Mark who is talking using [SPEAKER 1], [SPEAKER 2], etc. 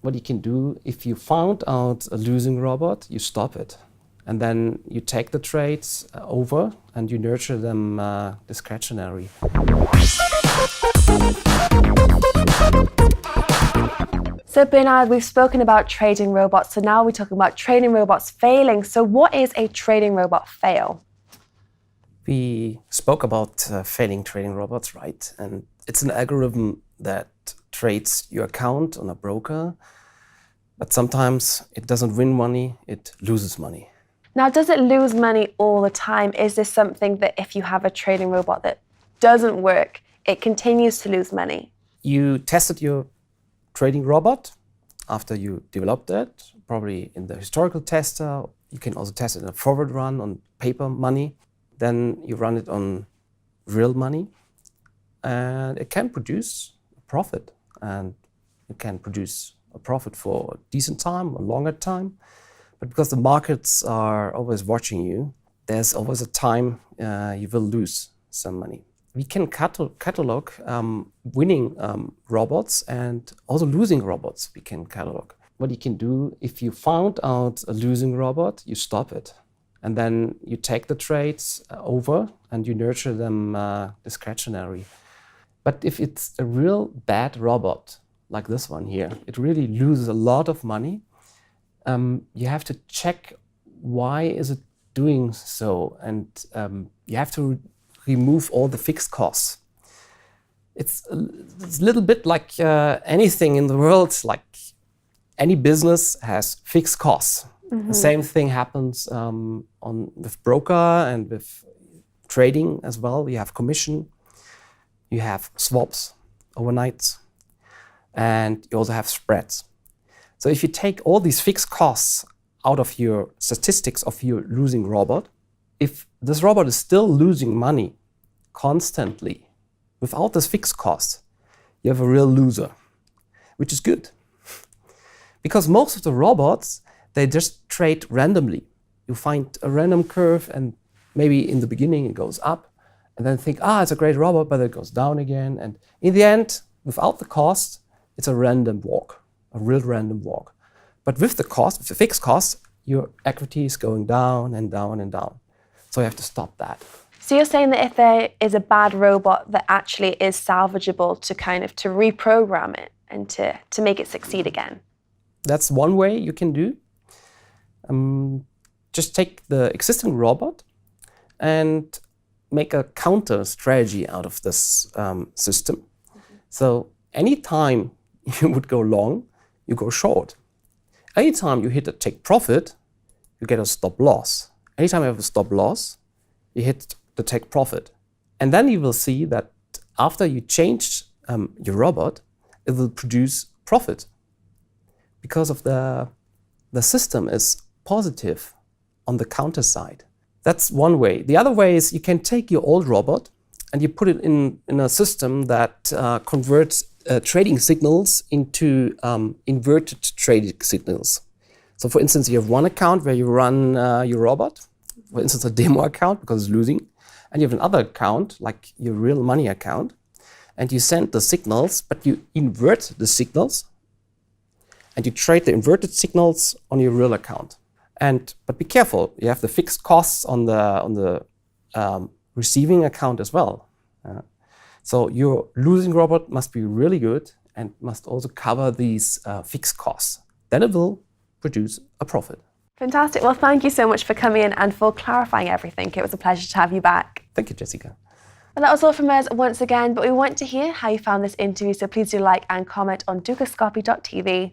[SPEAKER 1] What you can do, if you found out a losing robot, you stop it. And then you take the trades over and you nurture them discretionary.
[SPEAKER 2] So Bernhard, we've spoken about trading robots, so now we're talking about trading robots failing. So what is a trading robot fail?
[SPEAKER 1] We spoke about failing trading robots, right? And it's an algorithm that trades your account on a broker, but sometimes it doesn't win money, it loses money.
[SPEAKER 2] Now, does it lose money all the time? Is this something that if you have a trading robot that doesn't work, it continues to lose money?
[SPEAKER 1] You tested your trading robot after you developed it, probably in the historical tester. You can also test it in a forward run on paper money. Then you run it on real money, and it can produce a profit. And it can produce a profit for a decent time, a longer time. But because the markets are always watching you, there's always a time you will lose some money. We can catalog winning robots and also losing robots we can catalog. What you can do, if you found out a losing robot, you stop it. And then you take the trades over and you nurture them discretionary. But if it's a real bad robot, like this one here, it really loses a lot of money. You have to check why is it doing so, and you have to remove all the fixed costs. It's a little bit like anything in the world, like any business has fixed costs. Mm-hmm. The same thing happens with broker and with trading as well. You have commission, you have swaps, overnights, and you also have spreads. So if you take all these fixed costs out of your statistics of your losing robot, if this robot is still losing money constantly without this fixed cost, you have a real loser, which is good. Because most of the robots, they just trade randomly. You find a random curve and maybe in the beginning it goes up and then think, it's a great robot, but it goes down again. And in the end, without the cost, it's a random walk. A real random walk. But with the cost, with the fixed cost, your equity is going down and down and down. So you have to stop that.
[SPEAKER 2] So you're saying that if there is a bad robot that actually is salvageable to reprogram it and to make it succeed again?
[SPEAKER 1] That's one way you can do. Just take the existing robot and make a counter strategy out of this system. Mm-hmm. So anytime you would go long, you go short. Anytime you hit a take profit, you get a stop loss. Anytime you have a stop loss, you hit the take profit. And then you will see that after you change your robot, it will produce profit. Because of the system is positive on the counter side. That's one way. The other way is you can take your old robot and you put it in a system that converts trading signals into inverted trading signals. So for instance, you have one account where you run your robot, for instance, a demo account because it's losing, and you have another account, like your real money account, and you send the signals, but you invert the signals, and you trade the inverted signals on your real account. But be careful, you have the fixed costs on the receiving account as well. So your losing robot must be really good and must also cover these fixed costs. Then it will produce a profit.
[SPEAKER 2] Fantastic. Well, thank you so much for coming in and for clarifying everything. It was a pleasure to have you back.
[SPEAKER 1] Thank you, Jessica.
[SPEAKER 2] Well, that was all from us once again, but we want to hear how you found this interview, so please do like and comment on dukascopy.tv.